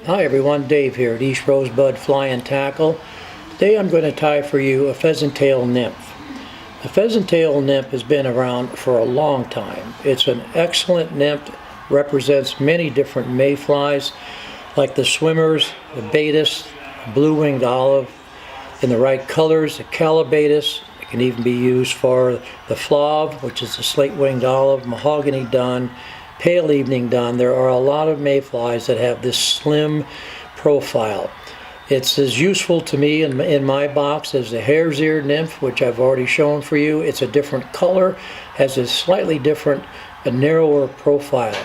Hi everyone, Dave here at East Rosebud Fly and Tackle. Today I'm going to tie for you a pheasant tail nymph. The pheasant tail nymph has been around for a long time. It's an excellent nymph, represents many different mayflies like the swimmers, the Beadhead, the blue-winged olive, in the right colors, the calabatus. It can even be used for the flauve, which is the slate-winged olive, mahogany dun, pale evening dun. There are a lot of mayflies that have this slim profile. It's as useful to me in my box as the hare's ear nymph, which I've already shown for you. It's a different color, has a slightly different, a narrower profile.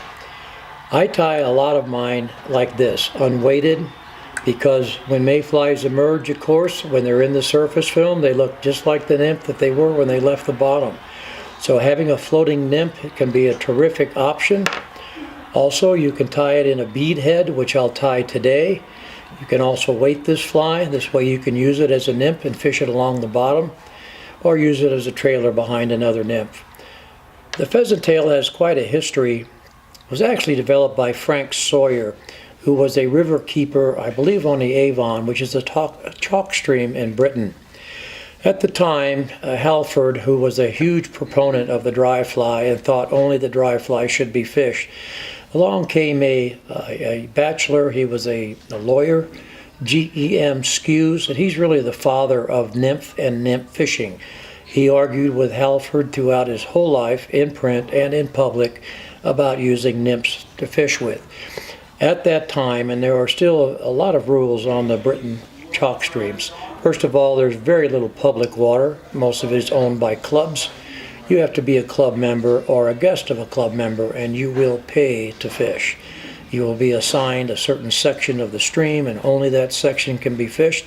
I tie a lot of mine like this, unweighted, because when mayflies emerge, of course, when they're in the surface film, they look just like the nymph that they were when they left the bottom. So having a floating nymph can be a terrific option. Also, you can tie it in a beadhead, which I'll tie today. You can also weight this fly. This way you can use it as a nymph and fish it along the bottom, or use it as a trailer behind another nymph. The pheasant tail has quite a history. It was actually developed by Frank Sawyer, who was a river keeper, I believe on the Avon, which is a chalk stream in Britain. At the time, Halford, who was a huge proponent of the dry fly and thought only the dry fly should be fished, along came a bachelor. He was a lawyer, G.E.M. Skews, and he's really the father of nymph and nymph fishing. He argued with Halford throughout his whole life, in print and in public, about using nymphs to fish with. At that time, and there are still a lot of rules on the Britain chalk streams. First of all, there's very little public water. Most of it is owned by clubs. You have to be a club member or a guest of a club member, and you will pay to fish. You will be assigned a certain section of the stream, and only that section can be fished.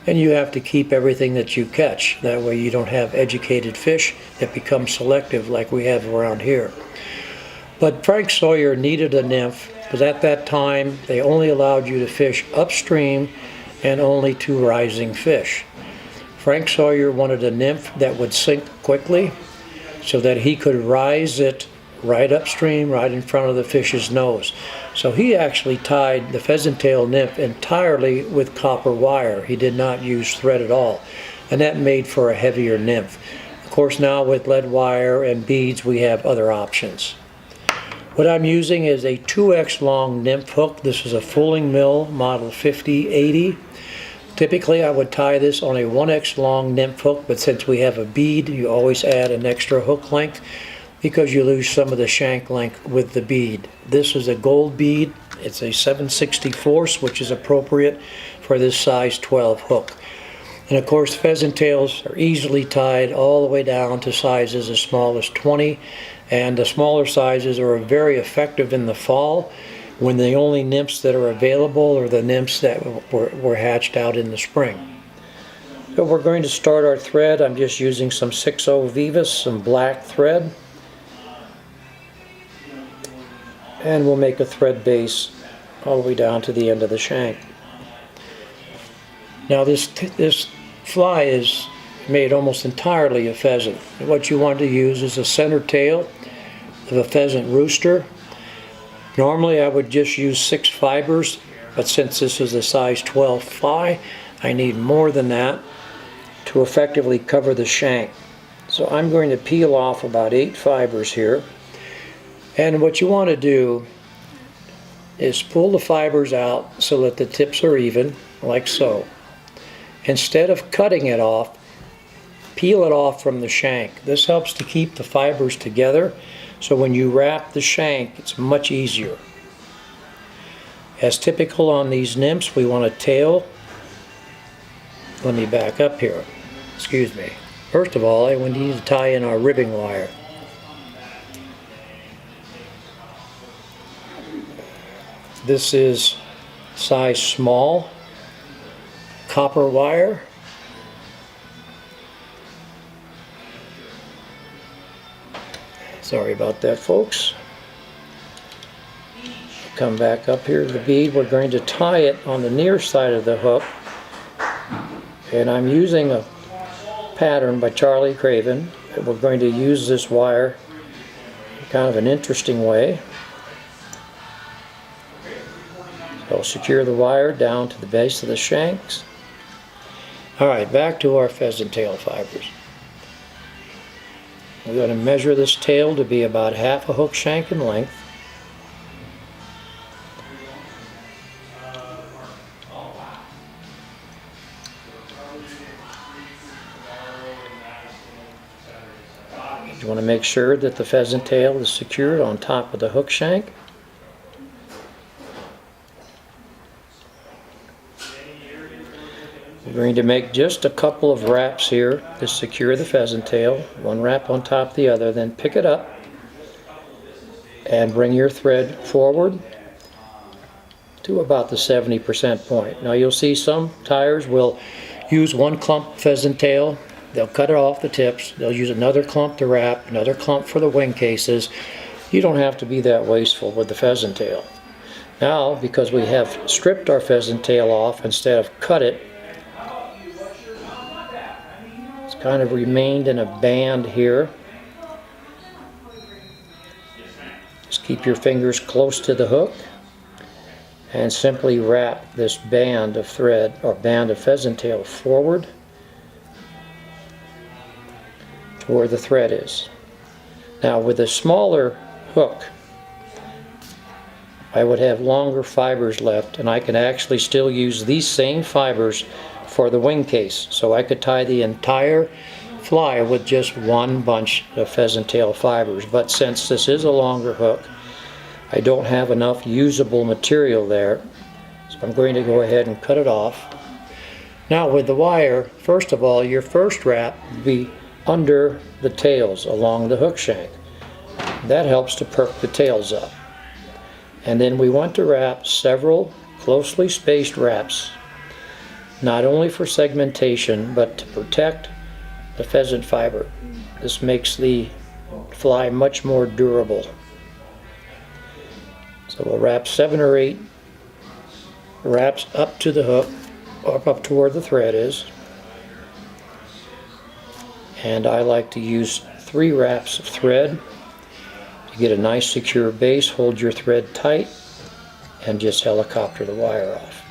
And you have to keep everything that you catch. That way you don't have educated fish that become selective like we have around here. But Frank Sawyer needed a nymph, because at that time they only allowed you to fish upstream and only to rising fish. Frank Sawyer wanted a nymph that would sink quickly so that he could rise it right upstream, right in front of the fish's nose. So he actually tied the pheasant tail nymph entirely with copper wire. He did not use thread at all, and that made for a heavier nymph. Of course, now with lead wire and beads we have other options. What I'm using is a 2x long nymph hook. This is a Fulling Mill model 5080. Typically I would tie this on a 1x long nymph hook, but since we have a bead, you always add an extra hook length because you lose some of the shank length with the bead. This is a gold bead. It's a 7/64, which is appropriate for this size 12 hook. And of course, pheasant tails are easily tied all the way down to sizes as small as 20, and the smaller sizes are very effective in the fall when the only nymphs that are available are the nymphs that were hatched out in the spring. So we're going to start our thread. I'm just using some 6/0 Vivas, some black thread, and we'll make a thread base all the way down to the end of the shank. Now this fly is made almost entirely of pheasant. What you want to use is a center tail of a pheasant rooster. Normally I would just use 6 fibers, but since this is a size 12 fly, I need more than that to effectively cover the shank. So I'm going to peel off about 8 fibers here. And what you want to do is pull the fibers out so that the tips are even, like so. Instead of cutting it off, peel it off from the shank. This helps to keep the fibers together, so when you wrap the shank, it's much easier. As typical on these nymphs, we want a tail. Let me back up here. Excuse me. First of all, we need to tie in our ribbing wire. This is size small copper wire. Sorry about that, folks. Come back up here to the bead. We're going to tie it on the near side of the hook, and I'm using a pattern by Charlie Craven. We're going to use this wire in kind of an interesting way. We'll secure the wire down to the base of the shanks. Alright, back to our pheasant tail fibers. We're going to measure this tail to be about half a hook shank in length. You want to make sure that the pheasant tail is secured on top of the hook shank. We're going to make just a couple of wraps here to secure the pheasant tail, one wrap on top of the other, then pick it up and bring your thread forward to about the 70% point. Now you'll see some tiers will use one clump pheasant tail, they'll cut it off the tips, they'll use another clump to wrap, another clump for the wing cases. You don't have to be that wasteful with the pheasant tail. Now, because we have stripped our pheasant tail off instead of cut it, it's kind of remained in a band here. Just keep your fingers close to the hook and simply wrap this band of thread or band of pheasant tail forward to where the thread is. Now with a smaller hook, I would have longer fibers left, and I can actually still use these same fibers for the wing case. So I could tie the entire fly with just one bunch of pheasant tail fibers. But since this is a longer hook, I don't have enough usable material there, so I'm going to go ahead and cut it off. Now with the wire, first of all, your first wrap will be under the tails along the hook shank. That helps to perk the tails up. And then we want to wrap several closely spaced wraps, not only for segmentation but to protect the pheasant fiber. This makes the fly much more durable. So we'll wrap 7 or 8 wraps up to the hook, or up to where the thread is. And I like to use 3 wraps of thread to get a nice secure base. Hold your thread tight and just helicopter the wire off.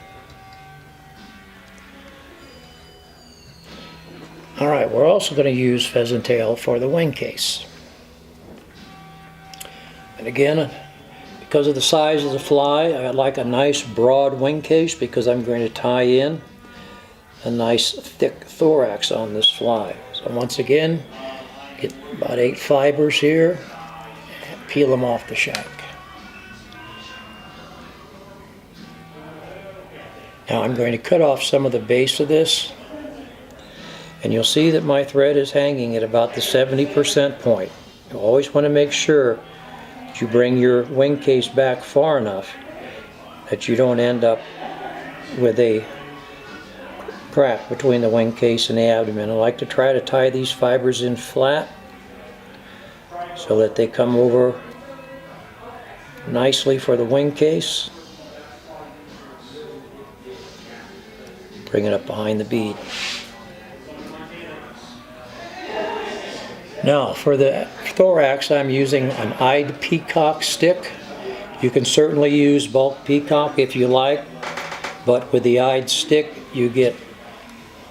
Alright, we're also going to use pheasant tail for the wing case. And again, because of the size of the fly, I like a nice broad wing case because I'm going to tie in a nice thick thorax on this fly. So once again, get about 8 fibers here and peel them off the shank. Now I'm going to cut off some of the base of this, and you'll see that my thread is hanging at about the 70% point. You always want to make sure that you bring your wing case back far enough that you don't end up with a crack between the wing case and the abdomen. I like to try to tie these fibers in flat so that they come over nicely for the wing case. Bring it up behind the bead. Now for the thorax, I'm using an eyed peacock stick. You can certainly use bulk peacock if you like, but with the eyed stick you get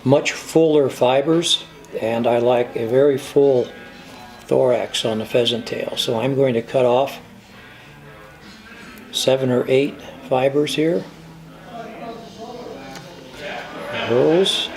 much fuller fibers, and I like a very full thorax on the pheasant tail. So I'm going to cut off 7 or 8 fibers here. Rolls.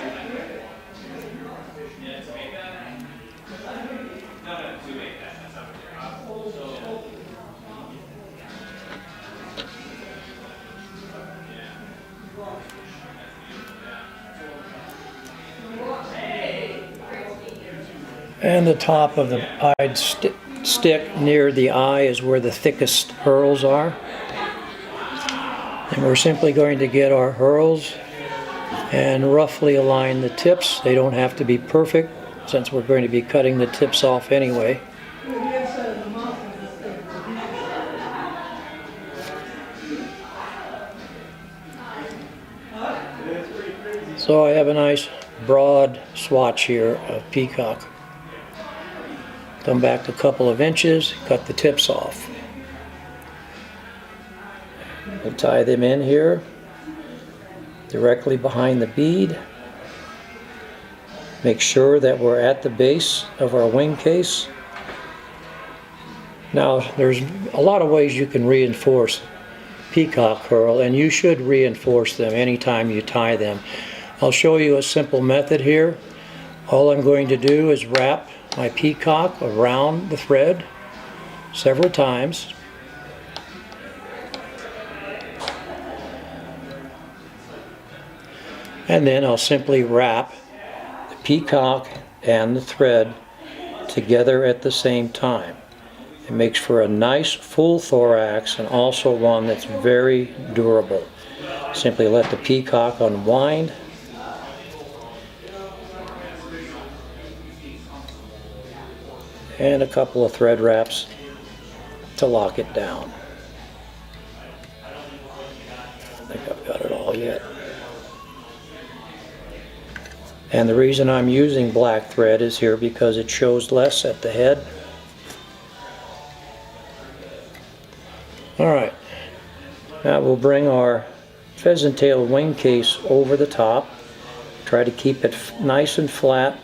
And the top of the eyed stick near the eye is where the thickest hurls are. And we're simply going to get our hurls and roughly align the tips. They don't have to be perfect since we're going to be cutting the tips off anyway. So I have a nice broad swatch here of peacock. Come back a couple of inches, cut the tips off. We'll tie them in here directly behind the bead. Make sure that we're at the base of our wing case. Now, there's a lot of ways you can reinforce peacock herl, and you should reinforce them anytime you tie them. I'll show you a simple method here. All I'm going to do is wrap my peacock around the thread several times. And then I'll simply wrap the peacock and the thread together at the same time. It makes for a nice full thorax, and also one that's very durable. Simply let the peacock unwind. And a couple of thread wraps to lock it down. I think I've got it all yet. And the reason I'm using black thread is here because it shows less at the head. Alright, now we'll bring our pheasant tail wing case over the top. Try to keep it nice and flat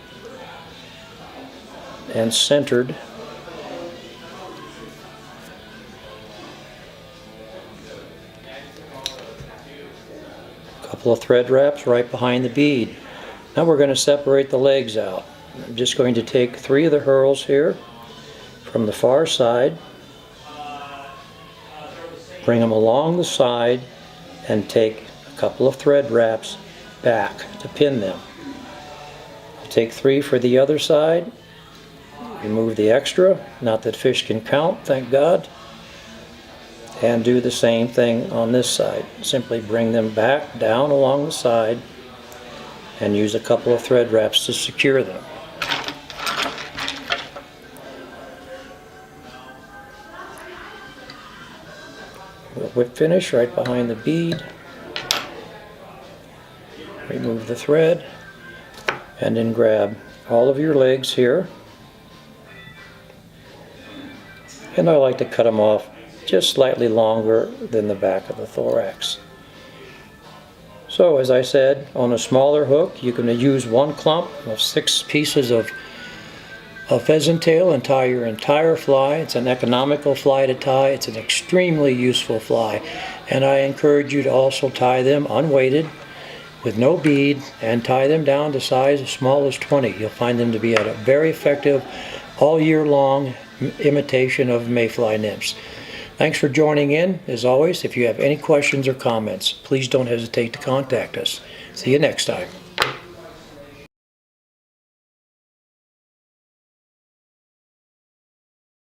and centered. A couple of thread wraps right behind the bead. Now we're going to separate the legs out. I'm just going to take 3 of the herls here from the far side, bring them along the side, and take a couple of thread wraps back to pin them. I'll take 3 for the other side, remove the extra, not that fish can count, thank God, and do the same thing on this side. Simply bring them back down along the side and use a couple of thread wraps to secure them. We'll whip finish right behind the bead, remove the thread, and then grab all of your legs here. And I like to cut them off just slightly longer than the back of the thorax. So as I said, on a smaller hook you can use 1 clump of 6 pieces of pheasant tail and tie your entire fly. It's an economical fly to tie. It's an extremely useful fly, and I encourage you to also tie them unweighted with no bead and tie them down to size as small as 20. You'll find them to be a very effective all year long imitation of mayfly nymphs. Thanks for joining in. As always, if you have any questions or comments, please don't hesitate to contact us. See you next time.